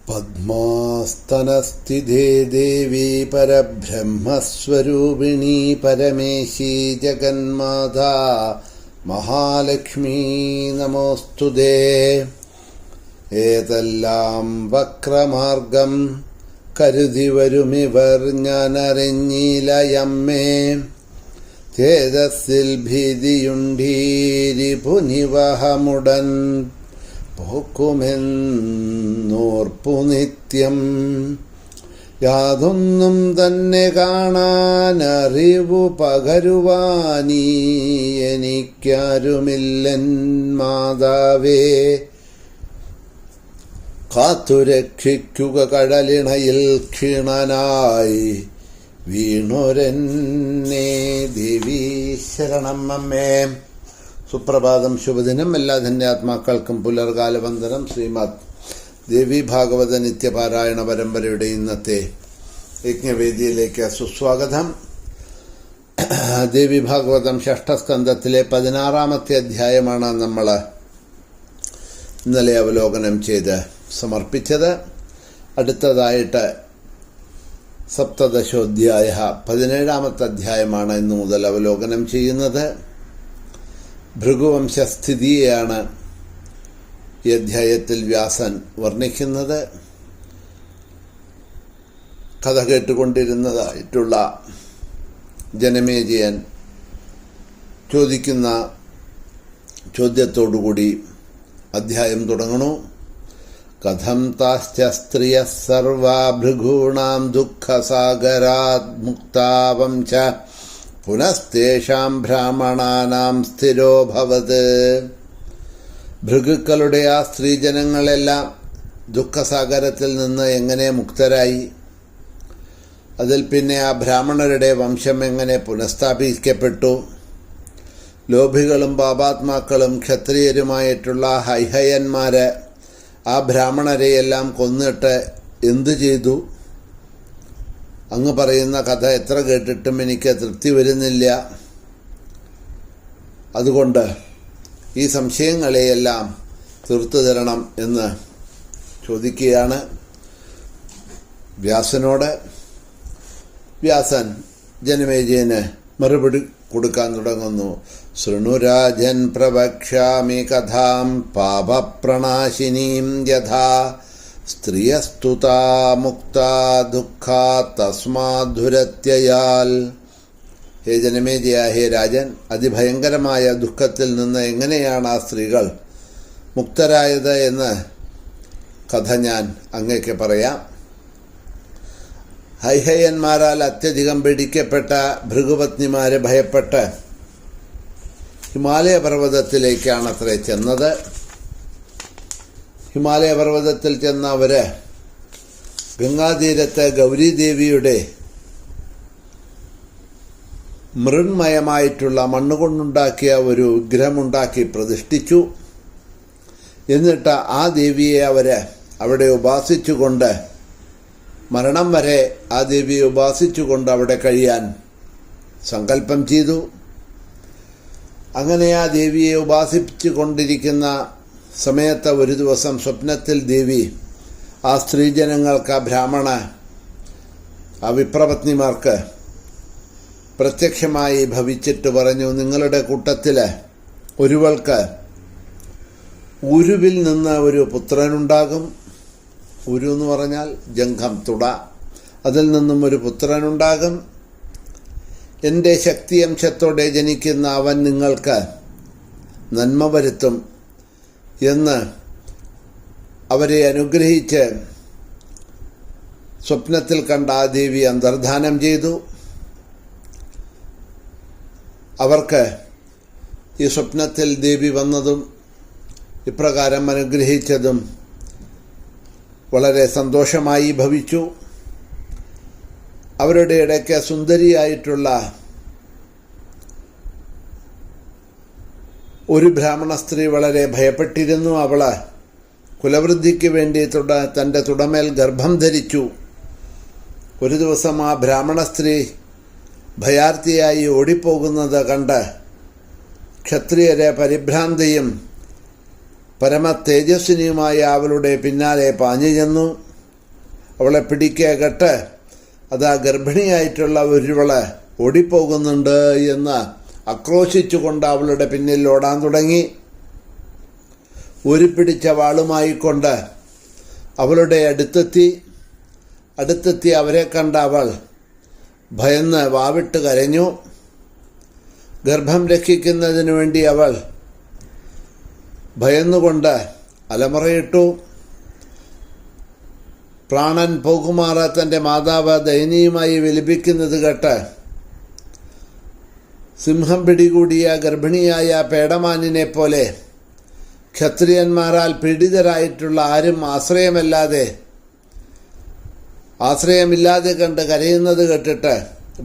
പദ്മാസ്തനസ്ഥിതേ ദേവി പരബ്രഹ്മസ്വരൂപിണി പരമേശി ജഗന്മാതാ മഹാലക്ഷ്മീ നമോസ്തുതേ. ഏതെല്ലാം വക്രമാർഗം കരുതി വരുമിവർ ഞാനറിഞ്ഞിലയമ്മേ. തേജസ്സിൽ ഭീതിയുണ്ടീരി പുനിവഹമുടൻ പോക്കുമെന്നോർപ്പു നിത്യം. യാതൊന്നും തന്നെ കാണാൻ അറിവു പകരുവാനീ എനിക്കാരുമില്ലൻ മാതാവേ. കാത്തുരക്ഷിക്കുക കടലിണയിൽ ക്ഷീണനായി വീണൊരെന്നെ ദേവീ ശരണം അമ്മേ. സുപ്രഭാതം, ശുഭദിനം. എല്ലാ ധന്യാത്മാക്കൾക്കും പുലർകാലവന്ദനം. ശ്രീമദ് ദേവി ഭാഗവത നിത്യപാരായണ പരമ്പരയുടെ ഇന്നത്തെ യജ്ഞവേദിയിലേക്ക് സുസ്വാഗതം. ദേവി ഭാഗവതം ഷഷ്ഠസ്കന്ധത്തിലെ 16-ാമത്തെ അധ്യായമാണ് നമ്മൾ ഇന്നലെ അവലോകനം ചെയ്ത് സമർപ്പിച്ചത്. അടുത്തതായിട്ട് സപ്തദശോധ്യായ 17-ാമത്തെ അധ്യായമാണ് ഇന്നു മുതൽ അവലോകനം ചെയ്യുന്നത്. ഭൃഗുവംശസ്ഥിതിയെയാണ് ഈ അധ്യായത്തിൽ വ്യാസൻ വർണ്ണിക്കുന്നത്. കഥ കേട്ടുകൊണ്ടിരുന്നതായിട്ടുള്ള ജനമേജയൻ ചോദിക്കുന്ന ചോദ്യത്തോടുകൂടി അധ്യായം തുടങ്ങണു. കഥം താശ്ച സ്ത്രിയഃ സർവാ ഭൃഗൂണാം ദുഃഖസാഗരാത് മുക്താ വംശ പുനസ്തേഷാം ബ്രാഹ്മണാനാം സ്ഥിരോഭവത്. ഭൃഗുക്കളുടെ ആ സ്ത്രീജനങ്ങളെല്ലാം ദുഃഖസാഗരത്തിൽ നിന്ന് എങ്ങനെ മുക്തരായി? അതിൽ പിന്നെ ആ ബ്രാഹ്മണരുടെ വംശം എങ്ങനെ പുനഃസ്ഥാപിക്കപ്പെട്ടു? ലോഭികളും പാപാത്മാക്കളും ക്ഷത്രിയരുമായിട്ടുള്ള ഹൈഹയന്മാര് ആ ബ്രാഹ്മണരെയെല്ലാം കൊന്നിട്ട് എന്തു ചെയ്തു? അങ്ങ് പറയുന്ന കഥ എത്ര കേട്ടിട്ടും എനിക്ക് തൃപ്തി വരുന്നില്ല. അതുകൊണ്ട് ഈ സംശയങ്ങളെയെല്ലാം തീർത്തു തരണം എന്ന് ചോദിക്കുകയാണ് വ്യാസനോട്. വ്യാസൻ ജനമേജയന് മറുപടി കൊടുക്കാൻ തുടങ്ങുന്നു. ശൃണുരാജൻ പ്രവക്ഷ്യാമി കഥാം പാപപ്രണാശിനീം യഥാ സ്ത്രിയസ്തുതാ മുക്താ ദുഃഖാ തസ്മാധുരത്യയാൽ. ഹേ ജനമേജയ, ഹേ രാജൻ, അതിഭയങ്കരമായ ദുഃഖത്തിൽ നിന്ന് എങ്ങനെയാണ് ആ സ്ത്രീകൾ മുക്തരായത് എന്ന് കഥ ഞാൻ അങ്ങേക്ക് പറയാം. ഹൈഹയന്മാരാൽ അത്യധികം പീഡിക്കപ്പെട്ട ഭൃഗുപത്നിമാരെ ഭയപ്പെട്ട് ഹിമാലയ പർവ്വതത്തിലേക്കാണ് അത്രേ ചെന്നത്. ഹിമാലയ പർവ്വതത്തിൽ ചെന്ന അവര് ഗംഗാതീരത്ത് ഗൗരീദേവിയുടെ മൃണ്മയമായിട്ടുള്ള മണ്ണുകൊണ്ടുണ്ടാക്കിയ ഒരു വിഗ്രഹമുണ്ടാക്കി പ്രതിഷ്ഠിച്ചു. എന്നിട്ട് ആ ദേവിയെ അവര് അവിടെ ഉപാസിച്ചുകൊണ്ട് മരണം വരെ ആ ദേവിയെ ഉപാസിച്ചുകൊണ്ട് അവിടെ കഴിയാൻ സങ്കല്പം ചെയ്തു. അങ്ങനെ ആ ദേവിയെ ഉപാസിച്ചു കൊണ്ടിരിക്കുന്ന സമയത്ത് ഒരു ദിവസം സ്വപ്നത്തിൽ ദേവി ആ സ്ത്രീജനങ്ങൾക്ക്, ആ ബ്രാഹ്മണ, ആ വിപ്രപത്നിമാർക്ക് പ്രത്യക്ഷമായി ഭവിച്ചിട്ട് പറഞ്ഞു, നിങ്ങളുടെ കൂട്ടത്തിൽ ഒരുവൾക്ക് ഉരുവിൽ നിന്ന് ഒരു പുത്രനുണ്ടാകും. ഉരു എന്ന് പറഞ്ഞാൽ ജംഘം, തുട. അതിൽ നിന്നും ഒരു പുത്രനുണ്ടാകും. എൻ്റെ ശക്തിയംശത്തോടെ ജനിക്കുന്ന അവൻ നിങ്ങൾക്ക് നന്മ വരുത്തും എന്ന് അവരെ അനുഗ്രഹിച്ച് സ്വപ്നത്തിൽ കണ്ട ആ ദേവി അന്തർധാനം ചെയ്തു. അവർക്ക് ഈ സ്വപ്നത്തിൽ ദേവി വന്നതും ഇപ്രകാരം അനുഗ്രഹിച്ചതും വളരെ സന്തോഷമായി ഭവിച്ചു. അവരുടെ ഇടയ്ക്ക് സുന്ദരിയായിട്ടുള്ള ഒരു ബ്രാഹ്മണ സ്ത്രീ വളരെ ഭയപ്പെട്ടിരുന്നു. അവള് കുലവൃദ്ധിക്ക് വേണ്ടി തൻ്റെ തുടമേൽ ഗർഭം ധരിച്ചു. ഒരു ദിവസം ആ ബ്രാഹ്മണ സ്ത്രീ ഭയാർത്തിയായി ഓടിപ്പോകുന്നത് കണ്ട് ക്ഷത്രിയരെ പരിഭ്രാന്തിയും പരമ തേജസ്വിനിയുമായ അവളുടെ പിന്നാലെ പാഞ്ഞു ചെന്നു. അവളെ പിടിക്കേകട്ട് അതാ ഗർഭിണിയായിട്ടുള്ള ഒരുവള് ഓടിപ്പോകുന്നുണ്ട് എന്ന് ആക്രോശിച്ചുകൊണ്ട് അവളുടെ പിന്നിൽ ഓടാൻ തുടങ്ങി. ഊരിപ്പിടിച്ച വാളുമായിക്കൊണ്ട് അവളുടെ അടുത്തെത്തി അവരെ കണ്ട അവൾ ഭയന്ന് വാവിട്ട് കരഞ്ഞു. ഗർഭം രക്ഷിക്കുന്നതിനു വേണ്ടി അവൾ ഭയന്നുകൊണ്ട് അലമുറയിട്ടു. പ്രാണൻ പോകുമാറ് തൻ്റെ മാതാവ് ദയനീയമായി വിലപിക്കുന്നത് കേട്ട് സിംഹം പിടികൂടിയ ഗർഭിണിയായ പേടമാനിനെ പോലെ ക്ഷത്രിയന്മാരാൽ പീഡിതരായിട്ടുള്ള ആരും ആശ്രയമില്ലാതെ കണ്ട് കരയുന്നത് കേട്ടിട്ട്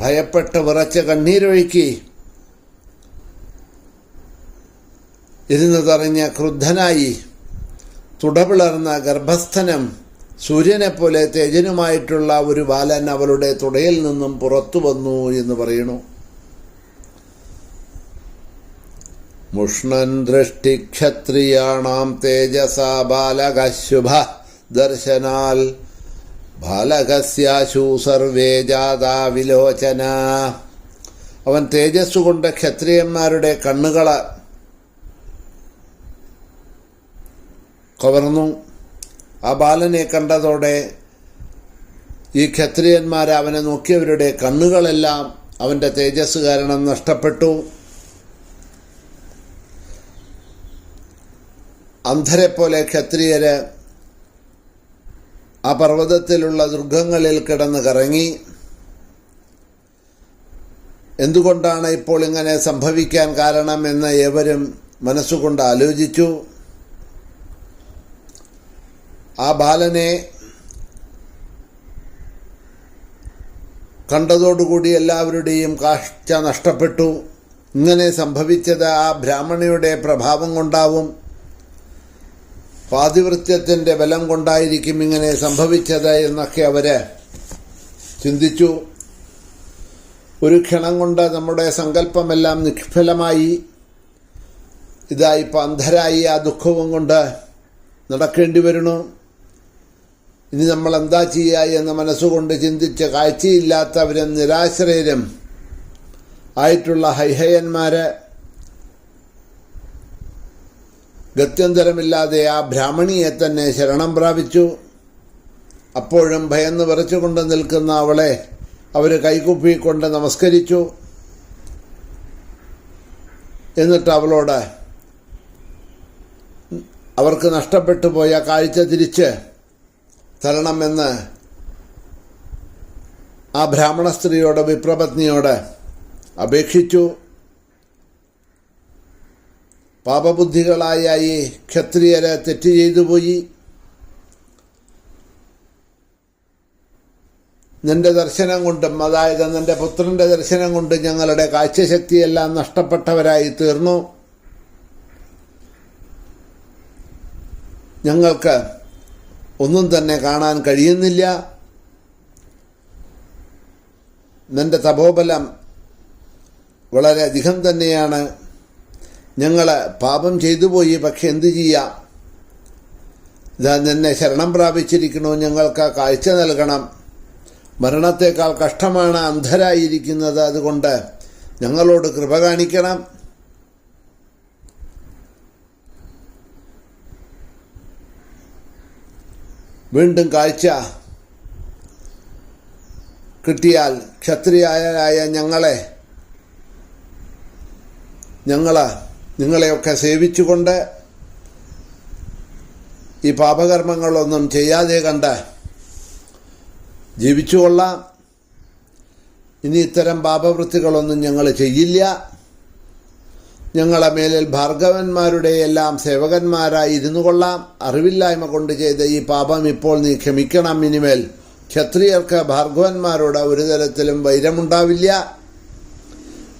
ഭയപ്പെട്ട് വിറച്ച് കണ്ണീരൊഴുക്കി ഇരുന്നതറിഞ്ഞ ക്രുദ്ധനായി തുടപിളർന്ന ഗർഭസ്ഥനം സൂര്യനെപ്പോലെ തേജനുമായിട്ടുള്ള ഒരു ബാലൻ അവളുടെ തുടയിൽ നിന്നും പുറത്തു വന്നു എന്ന് പറയുന്നു. മുഷ്ണൻ ദൃഷ്ടി ക്ഷത്രിയാണാം തേജസാ ബാലകശുഭ ദർശനാൽ ബാലകസ്യാശു സർവേ ജാതാ വിലോചന. അവൻ തേജസ്സുകൊണ്ട് ക്ഷത്രിയന്മാരുടെ കണ്ണുകളെ കവർന്നു. ആ ബാലനെ കണ്ടതോടെ ഈ ക്ഷത്രിയന്മാർ അവനെ നോക്കിയവരുടെ കണ്ണുകളെല്ലാം അവൻ്റെ തേജസ് കാരണം നഷ്ടപ്പെട്ടു. അന്ധരെപ്പോലെ ക്ഷത്രിയര് ആ പർവ്വതത്തിലുള്ള ദുർഗങ്ങളിൽ കിടന്ന് കറങ്ങി. എന്തുകൊണ്ടാണ് ഇപ്പോൾ ഇങ്ങനെ സംഭവിക്കാൻ കാരണമെന്ന് ഏവരും മനസ്സുകൊണ്ട് ആലോചിച്ചു. ആ ബാലനെ കണ്ടതോടുകൂടി എല്ലാവരുടെയും കാഴ്ച നഷ്ടപ്പെട്ടു. ഇങ്ങനെ സംഭവിച്ചത് ആ ബ്രാഹ്മണയുടെ പ്രഭാവം കൊണ്ടാവും, പാതിവൃത്യത്തിൻ്റെ ബലം കൊണ്ടായിരിക്കും ഇങ്ങനെ സംഭവിച്ചത് എന്നൊക്കെ അവര് ചിന്തിച്ചു. ഒരു ക്ഷണം കൊണ്ട് നമ്മുടെ സങ്കല്പമെല്ലാം നിഷ്ഫലമായി. ഇതാ ഇപ്പം അന്ധരായി ആ ദുഃഖവും കൊണ്ട് നടക്കേണ്ടി വരുന്നു. ഇനി നമ്മൾ എന്താ ചെയ്യുക എന്ന് മനസ്സുകൊണ്ട് ചിന്തിച്ച് കാഴ്ചയില്ലാത്തവരും നിരാശ്രയരും ആയിട്ടുള്ള ഹൈഹയന്മാര് ഗത്യന്തരമില്ലാതെ ആ ബ്രാഹ്മണിയെ തന്നെ ശരണം പ്രാപിച്ചു. അപ്പോഴും ഭയന്ന് വിറച്ചുകൊണ്ട് നിൽക്കുന്ന അവളെ അവർ കൈകുപ്പിക്കൊണ്ട് നമസ്കരിച്ചു. എന്നിട്ട് അവളോട് അവർക്ക് നഷ്ടപ്പെട്ടു പോയ കാഴ്ച തിരിച്ച് തരണമെന്ന് ആ ബ്രാഹ്മണ സ്ത്രീയോട്, വിപ്രപത്നിയോട് അപേക്ഷിച്ചു. പാപബുദ്ധികളായ ഈ ക്ഷത്രിയരെ തെറ്റ് ചെയ്തു പോയി. നിന്റെ ദർശനം കൊണ്ടും, അതായത് നിന്റെ പുത്രൻ്റെ ദർശനം കൊണ്ട് ഞങ്ങളുടെ കാഴ്ചശക്തിയെല്ലാം നഷ്ടപ്പെട്ടവരായി തീർന്നു. ഞങ്ങൾക്ക് ഒന്നും തന്നെ കാണാൻ കഴിയുന്നില്ല. നിന്റെ തപോബലം വളരെയധികം തന്നെയാണ്. ഞങ്ങൾ പാപം ചെയ്തു പോയി, പക്ഷെ എന്തു ചെയ്യാം? ഇതാ നിന്നെ ശരണം പ്രാപിച്ചിരിക്കണോ, ഞങ്ങൾക്ക് കാഴ്ച നൽകണം. മരണത്തേക്കാൾ കഷ്ടമാണ് അന്ധരായിരിക്കുന്നത്. അതുകൊണ്ട് ഞങ്ങളോട് കൃപ കാണിക്കണം. വീണ്ടും കാഴ്ച കിട്ടിയാൽ ക്ഷത്രിയായ നിങ്ങളെയൊക്കെ സേവിച്ചുകൊണ്ട് ഈ പാപകർമ്മങ്ങളൊന്നും ചെയ്യാതെ കണ്ട് ജീവിച്ചുകൊള്ളാം. ഇനി ഇത്തരം പാപവൃത്തികളൊന്നും ഞങ്ങൾ ചെയ്യില്ല. ഞങ്ങളെ മേലിൽ ഭാർഗവന്മാരുടെ എല്ലാം സേവകന്മാരായി ഇരുന്നു കൊള്ളാം. അറിവില്ലായ്മ കൊണ്ട് ചെയ്ത ഈ പാപം ഇപ്പോൾ നീ ക്ഷമിക്കണം. ഇനിമേൽ ക്ഷത്രിയർക്ക് ഭാർഗവന്മാരോട് ഒരു തരത്തിലും വൈരമുണ്ടാവില്ല.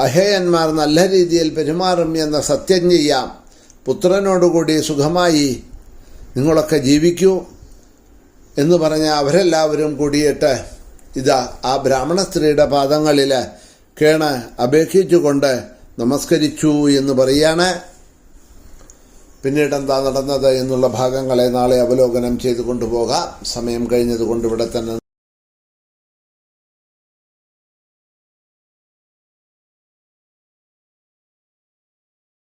അഹേയന്മാർ നല്ല രീതിയിൽ പെരുമാറും എന്ന സത്യം ചെയ്യാം. പുത്രനോടുകൂടി സുഖമായി നിങ്ങളൊക്കെ ജീവിക്കൂ എന്ന് പറഞ്ഞ അവരെല്ലാവരും കൂടിയിട്ട് ഇതാ ആ ബ്രാഹ്മണ സ്ത്രീയുടെ പാദങ്ങളിൽ കേണ് അപേക്ഷിച്ചുകൊണ്ട് നമസ്കരിച്ചു എന്ന് പറയാണ്. പിന്നീട് എന്താ നടന്നത് എന്നുള്ള ഭാഗങ്ങളെ നാളെ അവലോകനം ചെയ്തു കൊണ്ടുപോകാം. സമയം കഴിഞ്ഞതുകൊണ്ട് ഇവിടെ തന്നെ